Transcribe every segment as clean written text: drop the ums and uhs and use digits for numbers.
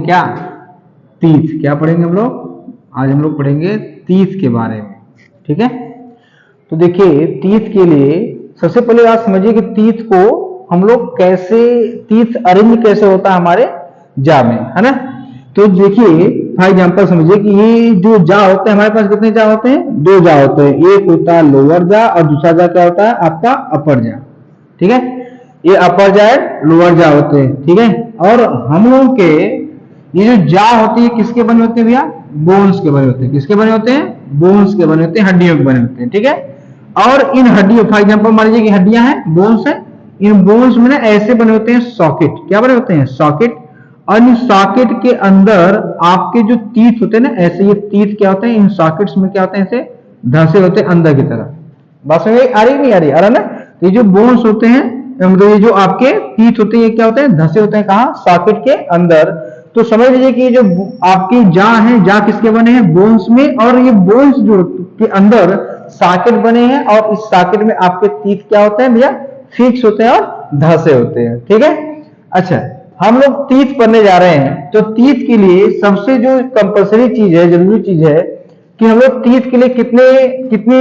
क्या, टीथ। क्या पढ़ेंगे हम लोग, आज हम लोग पढ़ेंगे टीथ के बारे में, ठीक है। तो देखिए टीथ के लिए सबसे पहले आप समझिए कि टीथ को हम लोग कैसे, टीथ अरेंज कैसे होता है हमारे जा में, है ना। तो देखिए फॉर एग्जांपल समझिए कि ये जो जा होते हैं हमारे पास, कितने जा होते हैं, दो जा होते हैं। एक होता है लोअर जा और दूसरा जा क्या होता है आपका अपर जा, ठीक है। ये अपर जा लोअर जा होते हैं, ठीक है। और हम लोगों के ये जो जा होती है किसके बने होते हैं भैया, बोन्स के बने होते हैं। किसके बने होते हैं, बोन्स के बने होते हैं, हड्डियों के बने होते हैं, ठीक है। और इन हड्डियों, फॉर एग्जांपल मान लीजिए कि हड्डियां हैं, बोन्स है, इन बोन्स में ना ऐसे बने होते हैं सॉकेट। क्या बने होते हैं, सॉकेट। और इन सॉकेट के अंदर आपके जो टीथ होते हैं ना, ऐसे ये टीथ क्या होते हैं, इन सॉकेट्स में क्या होते हैं, ऐसे धंसे होते हैं अंदर की तरफ। बात समझ आ रही नहीं आ रही, आ रहा ना। तो ये जो बोन्स होते हैं, मतलब ये जो आपके टीथ होते हैं, ये क्या होते हैं, धंसे होते हैं कहाँ, सॉकेट के अंदर। तो समझ लीजिए कि ये जो आपकी जा है, जा किसके बने हैं, बोन्स में। और ये बोन्स जो के अंदर सॉकेट बने हैं, और इस सॉकेट में आपके टीथ क्या होते हैं भैया, फिक्स होते हैं और धंसे होते हैं, ठीक है। अच्छा, हम लोग टीथ पढ़ने जा रहे हैं, तो टीथ के लिए सबसे जो कंपलसरी चीज है, जरूरी चीज है कि हम लोग टीथ के लिए कितने कितने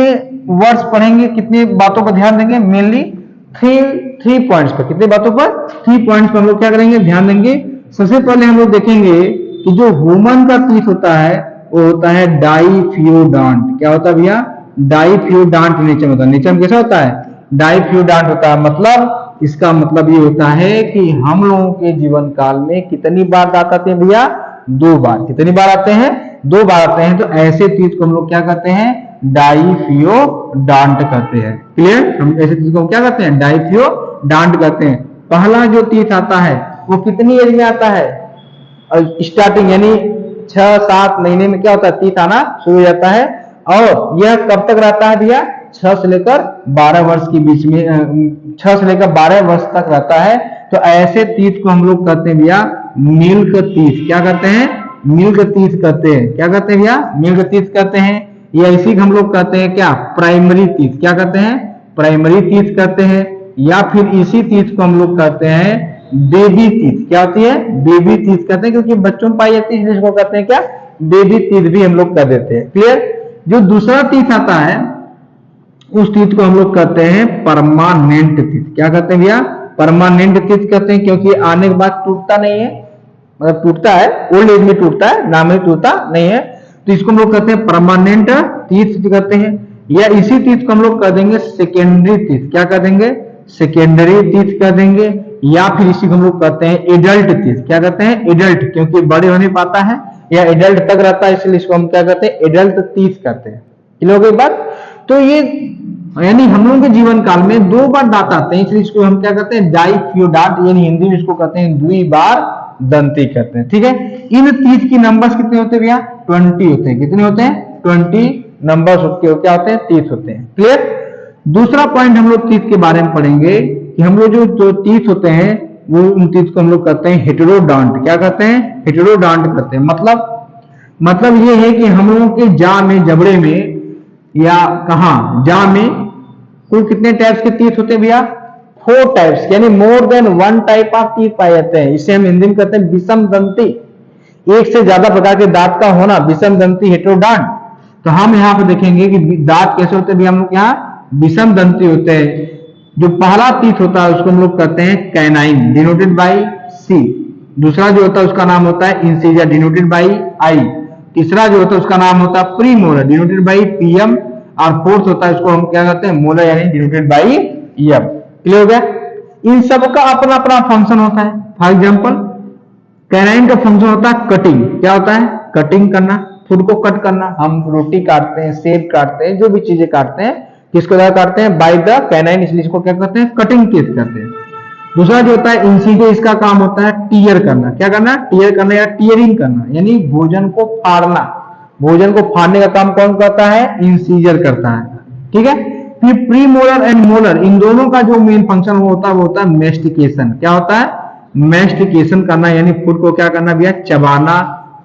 वर्ड्स पढ़ेंगे, कितने बातों पर ध्यान देंगे, मेनली थ्री पॉइंट्स पर। कितने बातों पर, 3 पॉइंट्स पर हम लोग क्या करेंगे, ध्यान देंगे। सबसे पहले हम लोग देखेंगे कि जो ह्यूमन का टीथ होता है वो होता है डाइफ्यूडांट। क्या होता है भैया, डाइफ्यूडांट नेचर होता है। नेचर कैसा होता है, डाइफ्यूडांट होता है। मतलब इसका मतलब ये होता है कि हम लोगों के जीवन काल में कितनी बार दांत आते हैं भैया, 2 बार। कितनी बार आते हैं, 2 बार आते हैं। तो ऐसे टीथ को हम लोग क्या करते हैं, डाइफ्यूडांट करते हैं। क्लियर, हम ऐसे टीथ को क्या करते हैं, डाइफ्यूडांट करते हैं। पहला जो टीथ आता है वो कितनी एज में आता है, स्टार्टिंग यानी 6-7 महीने में क्या होता है, टीथ आना शुरू हो जाता है। और यह कब तक रहता है भैया, 6 से लेकर 12 वर्ष के बीच में, 6 से लेकर 12 वर्ष तक रहता है। तो ऐसे टीथ को हम लोग कहते हैं भैया मिल्क टीथ। क्या करते हैं, मिल्क टीथ कहते हैं। क्या कहते हैं भैया, मिल्क टीथ कहते हैं। या इसी को हम लोग कहते हैं क्या, प्राइमरी टीथ। क्या कहते हैं, प्राइमरी टीथ कहते हैं। या फिर इसी टीथ को हम लोग कहते हैं बेबी टीथ। क्या होती है, बेबी टीथ कहते हैं, क्योंकि बच्चों में पाई जाती है, जिसको कहते हैं क्या, बेबी टीथ भी हम लोग कह देते हैं। क्लियर। जो दूसरा टीथ आता है उस टीथ को हम लोग कहते हैं परमानेंट टीथ। क्या कहते हैं भैया, परमानेंट टीथ कहते हैं, क्योंकि आने के बाद टूटता नहीं है। मतलब टूटता है, ओल्ड एज में टूटता है, नाम में टूटता नहीं है। तो इसको हम लोग कहते हैं परमानेंट टीथ कहते हैं। या इसी टीथ को हम लोग कह देंगे सेकेंडरी टीथ। क्या कह देंगे, सेकेंडरी टीथ कह देंगे। या फिर इसी को हम लोग कहते हैं एडल्ट टीथ। क्या कहते हैं, एडल्ट, क्योंकि बड़े होने पाता है या एडल्ट तक रहता है, इसलिए इसको हम क्या कहते हैं, एडल्ट टीथ कहते हैं। क्लियर हो गई बात। तो ये यानी हम लोगों के जीवन काल में 2 बार दांत आते हैं, इसलिए इसको हम क्या कहते हैं, डाइफ्यूडांट, यानी हिंदी में इसको कहते हैं द्विबार दंती कहते हैं, ठीक है। इन टीथ की नंबर्स कितने होते हैं भैया, 20 होते हैं। कितने होते हैं, 20 नंबर्स होते, क्या होते हैं, टीथ होते हैं। क्लियर। दूसरा पॉइंट हम लोग टीथ के बारे में पढ़ेंगे कि हम लोग जो टीथ होते हैं वो, उन टीथ को हम लोग कहते हैं हेटेरोडॉन्ट। क्या कहते हैं, हेटेरोडॉन्ट कहते हैं। मतलब ये है कि हम लोगों के जा में, जबड़े में, या कहा जा में कुल कितने टाइप्स के टीथ होते हैं भैया, 4 टाइप्स, यानी more than 1 type of teeth पाए जाते हैं। इसे हम हिंदी में कहते हैं विषम दंती। एक से ज्यादा प्रकार के दांत का होना, विषम दंती, हेटेरोडॉन्ट। तो हम यहाँ पे देखेंगे कि दांत कैसे होते हैं भैया, हम लोग यहाँ विषम दंती होते हैं। जो पहला टीथ होता है उसको हम लोग कहते हैं कैनाइन, डिनोटेड बाई सी। दूसरा जो होता है उसका नाम होता है इंसीजर, डिनोटेड बाई आई। तीसरा जो होता है उसका नाम होता है प्रीमोलर, डिनोटेड बाई पीएम। और फोर्थ होता है उसको हम क्या कहते हैं, मोलर, यानी डिनोटेड बाई एम। क्लियर हो गया। इन सब का अपना अपना फंक्शन होता है। फॉर एग्जाम्पल कैनाइन का फंक्शन होता है कटिंग। क्या होता है, कटिंग करना, फूड को कट करना। हम रोटी काटते हैं, सेब काटते हैं, जो भी चीजें काटते हैं किसको द्वारा काटते हैं, बाय द कैनाइन, इसलिए इसको क्या कहते हैं, कटिंग टीथ कहते हैं। दूसरा जो होता है इंसीजर, इसका काम होता है टीयर करना। क्या करना, टीयर करना या टीयरिंग करना, यानी भोजन को फाड़ना। भोजन को फाड़ने का काम कौन करता है, इंसीजर करता है, ठीक है। फिर प्री मोलर एंड मोलर, इन दोनों का जो मेन फंक्शन वो होता है मेस्टिकेशन। क्या होता है, मेस्टिकेशन करना, यानी फूड को क्या करना भैया, चबाना,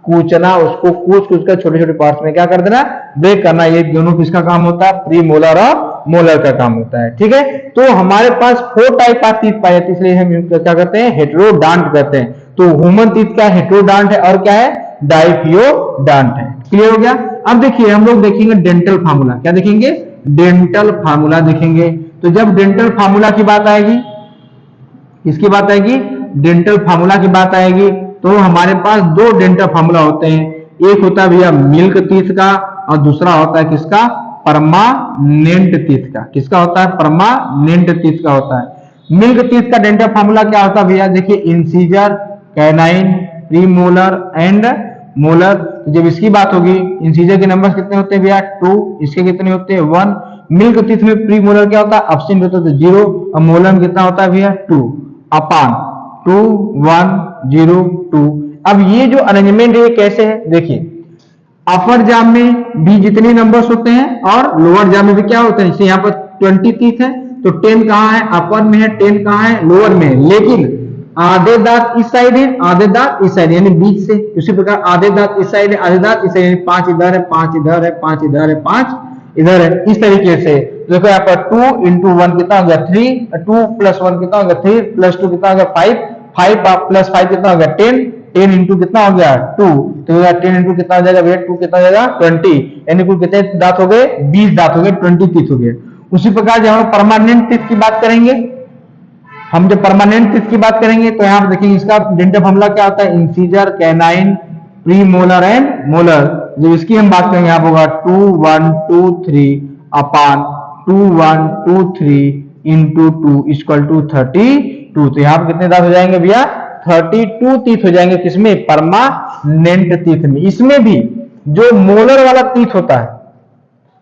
कूचना, उसको कूच कर छोटे छोटे पार्ट्स में क्या कर देना, ब्रेक करना। ये दोनों किसका काम होता है, प्री मोलर और मोलर का काम होता है, ठीक है। तो हमारे पास 4 टाइप ऑफ टीथ पाए जाते हैं, इसलिए हम क्या करते हैं, हेटेरोडॉन्ट कहते हैं। तो ह्यूमन टीथ क्या है, हेटेरोडॉन्ट है, और क्या है, डाइफियोडॉन्ट है। क्लियर हो गया। अब देखिए हम लोग देखेंगे डेंटल फार्मूला, क्या देखेंगे, डेंटल फार्मूला देखेंगे। तो जब डेंटल फार्मूला की बात आएगी, किसकी बात आएगी, डेंटल फार्मूला की बात आएगी, तो हमारे पास दो डेंटल फार्मूला होते हैं। एक होता है भैया मिल्क टीथ का, और दूसरा होता है किसका, परमानेंट टीथ का। किसका होता है, परमानेंट टीथ का होता है। मिल्क टीथ का डेंटल फार्मूला क्या होता है भैया, देखिए incisor, canine, premolar and molar. तो जब इसकी बात होगी, इंसीजर के नंबर कितने होते हैं भैया, 2, इसके कितने होते हैं, 1। मिल्क टीथ में प्रीमोलर क्या होता है, एब्सेंट होता है तो 0, और मोलर में कितना होता है भैया, 2 अपान 2 1 0 2। अब ये जो अरेंजमेंट है कैसे है, देखिए अपर जाम में भी जितने नंबर्स होते हैं और लोअर जाम में भी क्या होते हैं, जैसे यहाँ पर 20 टीथ है, तो 10 कहाँ है, अपर में है, 10 कहाँ है, लोअर में है। लेकिन आधे दांत इस साइड है, आधे दांत इस साइड, यानी बीच से। उसी प्रकार आधे दांत इस साइड है, आधे दांत इस साइड, यानी 5 इधर है, 5 इधर है, 5 इधर है, 5 इधर है, इस तरीके से। देखो यहाँ पर 2 into 1 कितना हो गया 3, 2 plus 1 कितना हो गया 3, plus 2 कितना हो गया 5, 5 plus 5 कितना हो गया 10, 10 into कितना हो गया 2, तो 10 into कितना हो जाएगा भैया, 2 कितना हो जाएगा 20, यानी कुल कितने दांत हो गए, 20 दांत हो गए, 20 टीथ हो गए। उसी प्रकार जब हम परमानेंट टीथ की बात करेंगे, हम जब परमानेंट टीथ की बात करेंगे तो यहाँ पर देखिए इसका डेंटल फार्मूला क्या होता है, incisor, canine, premolar and molar. जब इसकी हम बात करेंगे यहाँ होगा 2 1 2 3 अपान 2 1 2 3 इंटू 2 इक्वल टू 32। तो यहाँ पर कितने दांत हो जाएंगे भैया, 32 टीथ हो जाएंगे, किसमें, परमानेंट टीथ में। इसमें भी जो मोलर वाला टीथ होता है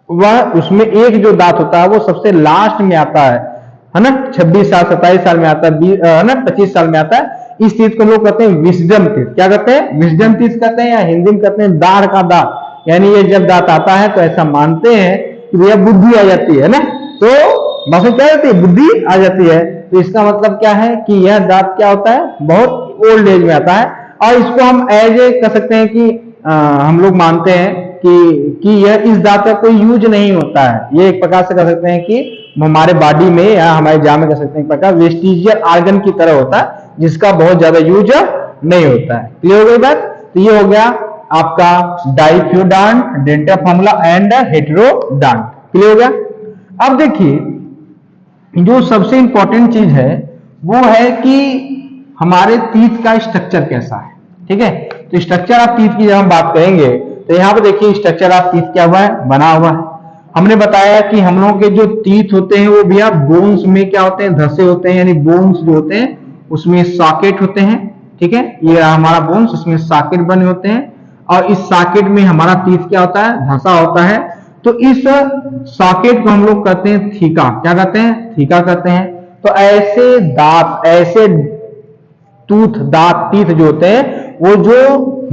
वह, उसमें एक जो दांत होता है वो सबसे लास्ट में आता है ना, 26 साल 27 साल में आता है ना, 25 साल में आता है। इस टीथ को लोग कहते हैं विजडम टीथ। क्या कहते हैं, विजडम टीथ कहते हैं, या हिंदी में कहते हैं दाढ़ का दांत। यानी ये जब दांत आता है तो ऐसा मानते हैं कि भैया बुद्धि आ जाती है ना, तो बस क्या होती है, बुद्धि आ जाती है। तो इसका मतलब क्या है कि यह दांत क्या होता है, बहुत ओल्ड एज में आता है। और इसको हम एज ए कह सकते हैं कि हम लोग मानते हैं कि यह इस दांत का कोई यूज नहीं होता है। ये एक प्रकार से कह सकते हैं कि हमारे बॉडी में या हमारे जाम में कह सकते हैं एक प्रकार वेस्टिजियल ऑर्गन की तरह होता है, जिसका बहुत ज्यादा यूज नहीं होता है। क्लियर हो गई बात। तो ये हो गया आपका डाइफियोडॉन्ट, डेंटल फार्मूला एंड हेटेरोडॉन्ट। क्लियर हो गया। अब देखिए जो सबसे इंपॉर्टेंट चीज है वो है कि हमारे टीथ का स्ट्रक्चर कैसा है। ठीक है, तो स्ट्रक्चर ऑफ टीथ की जब हम बात करेंगे तो यहाँ पे देखिए स्ट्रक्चर ऑफ टीथ क्या हुआ है, बना हुआ है। हमने बताया कि हम लोगों के जो टीथ होते हैं वो भैया बोन्स में क्या होते हैं, धसे होते हैं, यानी बोन्स जो होते हैं उसमें सॉकेट होते हैं। ठीक है, ये हमारा बोन्स, इसमें सॉकेट बने होते हैं, और इस सॉकेट में हमारा टीथ क्या होता है, धसा होता है। तो इस सॉकेट को हम लोग कहते हैं थीका। क्या कहते हैं, थीका कहते हैं। तो ऐसे दांत, ऐसे दांत टीथ जो होते हैं वो जो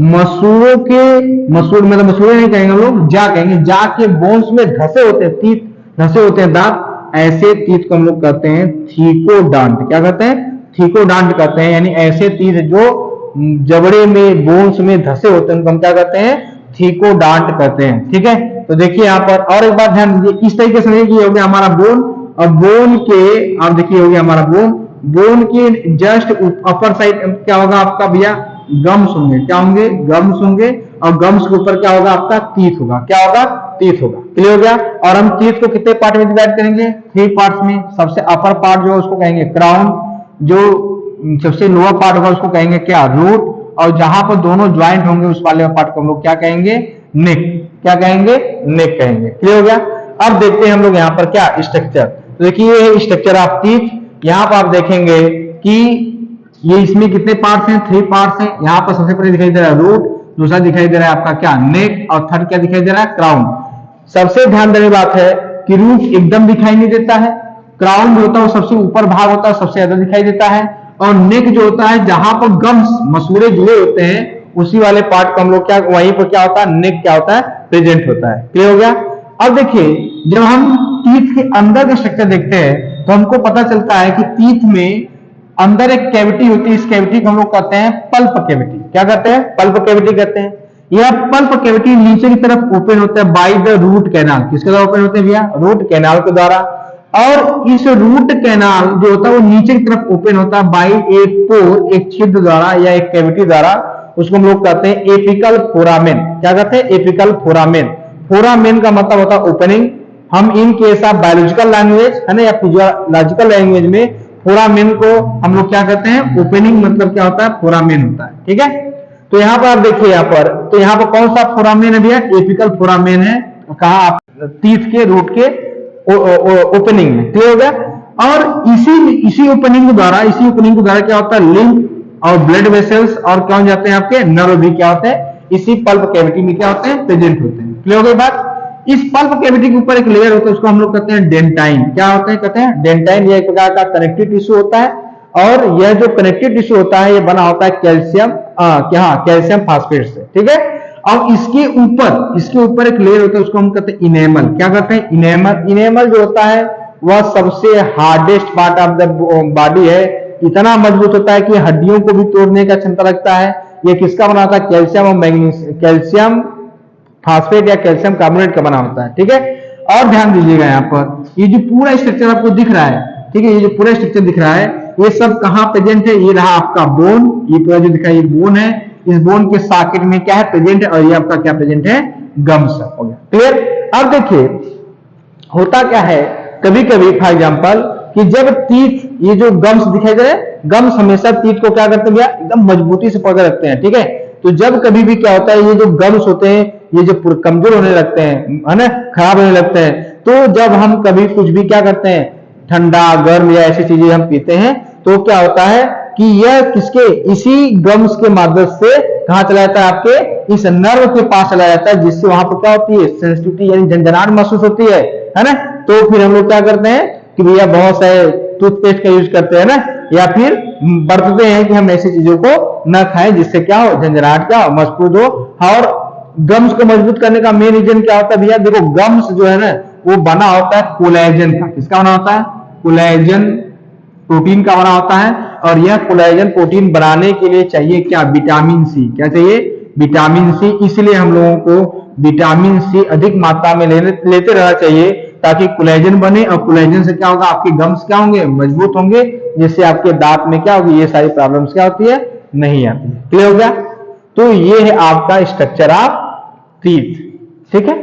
मसूड़ों के, मतलब मसूड़े नहीं कहेंगे हम लोग, जा कहेंगे, जा के बोन्स में धसे होते हैं, टीथ धसे होते हैं दांत, ऐसे टीथ को हम लोग कहते हैं थीकोडॉन्ट। क्या कहते हैं, थीकोडॉन्ट कहते हैं। यानी ऐसे टीथ जो जबड़े में, बोन्स में धसे होते हैं उनको हम क्या कहते हैं, थीकोडॉन्ट कहते हैं। ठीक है, तो देखिए यहाँ पर और एक बात ध्यान दीजिए, इस तरीके से हो गया हमारा बोन, और बोन के आप देखिए हो गया हमारा बोन, बोन के जस्ट अपर साइड क्या होगा आपका भैया, गम्स होंगे। क्या होंगे, गम्स होंगे, और गम्स के ऊपर क्या होगा आपका, टीथ होगा। क्या होगा, टीथ होगा। क्लियर हो गया। और हम टीथ को कितने पार्ट में डिवाइड करेंगे, 3 पार्ट्स में। सबसे अपर पार्ट जो है उसको कहेंगे क्राउन, जो सबसे लोअर पार्ट होगा उसको कहेंगे क्या, रूट, और जहां पर दोनों ज्वाइंट होंगे उस वाले पार्ट को हम लोग क्या कहेंगे, नेक। क्या कहेंगे, नेक कहेंगे। क्लियर हो गया। अब देखते हैं हम लोग यहाँ पर क्या स्ट्रक्चर। तो देखिए ये स्ट्रक्चर ऑफ टीथ। यहाँ पर आप देखेंगे कि ये इसमें कितने पार्ट्स हैं, 3 पार्ट्स हैं। यहाँ पर सबसे पहले दिखाई दे रहा है रूट, दूसरा दिखाई दे रहा है आपका क्या, नेक, और थर्ड क्या दिखाई दे रहा है, क्राउन। सबसे ध्यान देने बात है कि रूट एकदम दिखाई नहीं देता है, क्राउन जो होता है वो सबसे ऊपर भाग होता है, सबसे ज्यादा दिखाई देता है, और नेक जो होता है जहां पर गम्स, मसूड़े जुड़े होते हैं, उसी वाले पार्ट को हम लोग क्या, वहीं पर क्या होता है, नेक क्या होता है, प्रेजेंट होता है। क्लियर हो गया। अब देखिए जब हम टीथ के अंदर का स्ट्रक्चर देखते हैं तो हमको पता चलता है कि टीथ में अंदर एक कैविटी होती है। इस कैविटी को हम लोग कहते हैं पल्प कैविटी। क्या कहते हैं, पल्प कैविटी कहते हैं। यह पल्प कैविटी नीचे की तरफ ओपन होता है बाय द रूट कैनाल। किसके द्वारा ओपन होते हैं भैया, रूट कैनाल के द्वारा। और इस रूट कैनाल जो होता है वो नीचे की तरफ ओपन होता है बाई एक पोर, एक छिद्र द्वारा या एक कैविटी द्वारा, उसको हम लोग कहते हैं एपिकल फोरामेन। क्या कहते हैं? Apical foramen. फोरामेन का मतलब होता है ओपनिंग। हम in case of biological language है ना या फिजियोलॉजिकल लैंग्वेज में फोरामेन को हम लोग क्या कहते हैं? ओपनिंग। मतलब क्या होता है? फोरामेन होता है। ठीक है, तो यहाँ पर आप देखिए, यहाँ पर तो यहाँ पर कौन सा फोरामेन है भैया? एपिकल फोरामेन है। कहा? आप टीथ के रूट के ओपनिंग में। क्लियर हो गया? और इसी ओपनिंग के द्वारा क्या होता है? लिंक और ब्लड वेसल्स और क्या हो जाते हैं? आपके नर्व भी क्या होते हैं? इसी पल्प कैविटी में क्या होते हैं? प्रेजेंट होते हैं। क्लियर हो गई बात? इस पल्प कैविटी के ऊपर एक लेयर होता है, उसको हम लोग कहते हैं डेंटाइन। क्या होते हैं? कहते हैं डेंटाइन। यह एक प्रकार का कनेक्टिव टिश्यू होता है, और यह जो कनेक्टिव टिश्यू होता है, यह बना होता है कैल्शियम कैल्शियम फास्फेट से। ठीक है, और इसके ऊपर एक लेयर होता है, उसको हम कहते हैं इनेमल। क्या कहते हैं? इनेमल। इनेमल जो होता है वह सबसे hardest part of the body है। इतना मजबूत होता है कि हड्डियों को भी तोड़ने का क्षमता रखता है। यह किसका बना होता है? कैल्शियम और मैग्नीशियम, कैल्शियम फास्फेट या कैल्शियम कार्बोनेट का बना होता है। ठीक है, और ध्यान दीजिएगा यहाँ पर ये जो पूरा स्ट्रक्चर आपको दिख रहा है, ठीक है, ये जो पूरा स्ट्रक्चर दिख रहा है, ये सब कहाँ प्रेजेंट है? ये रहा आपका बोन। ये पूरा जो दिख रहा है ये बोन है। इस बोन के सॉकेट में क्या है? प्रेजेंट है। और ये आपका क्या प्रेजेंट है? गम्स हो गया। क्लियर? अब देखिए होता क्या है, कभी कभी फॉर एग्जाम्पल कि जब टीथ, ये जो गम्स दिखाई दे रहे हैं, गम्स हमेशा टीथ को क्या करते हैं? एकदम मजबूती से पकड़ रखते हैं। ठीक है, तो जब कभी भी क्या होता है, ये जो गम्स होते हैं ये जो कमजोर होने लगते हैं, है ना, खराब होने लगते हैं, तो जब हम कभी कुछ भी क्या करते हैं, ठंडा गर्म या ऐसी चीजें हम पीते हैं, तो क्या होता है कि यह किसके? इसी गम्स के माध्यम से कहां चला जाता है? आपके इस नर्व के पास चला जाता है, जिससे वहां पर क्या होती है? सेंसिटिविटी यानी झंझनाहट महसूस होती है ना। तो फिर हम लोग क्या करते हैं कि भैया बहुत सारे टूथपेस्ट का यूज करते हैं ना, या फिर बरतते हैं कि हम ऐसी चीजों को न खाएं जिससे क्या हो? झंझनाहट क्या हो? मजबूत हो। और गम्स को मजबूत करने का मेन रीजन क्या होता है भैया? देखो गम्स जो है ना वो बना होता है कोलेजन का। किसका बना होता है? कोलेजन प्रोटीन का बना होता है। और यह कोलेजन प्रोटीन बनाने के लिए चाहिए क्या? Vitamin C. क्या चाहिए? Vitamin C. इसलिए हम लोगों को विटामिन सी अधिक मात्रा में लेते रहना चाहिए, ताकि कोलेजन बने, और कोलेजन से क्या होगा? आपके गम्स क्या होंगे? मजबूत होंगे, जिससे आपके दांत में क्या होगी? ये सारी प्रॉब्लम्स क्या होती है? नहीं आती है। क्लियर हो गया? तो ये है आपका स्ट्रक्चर ऑफ टीथ। ठीक है।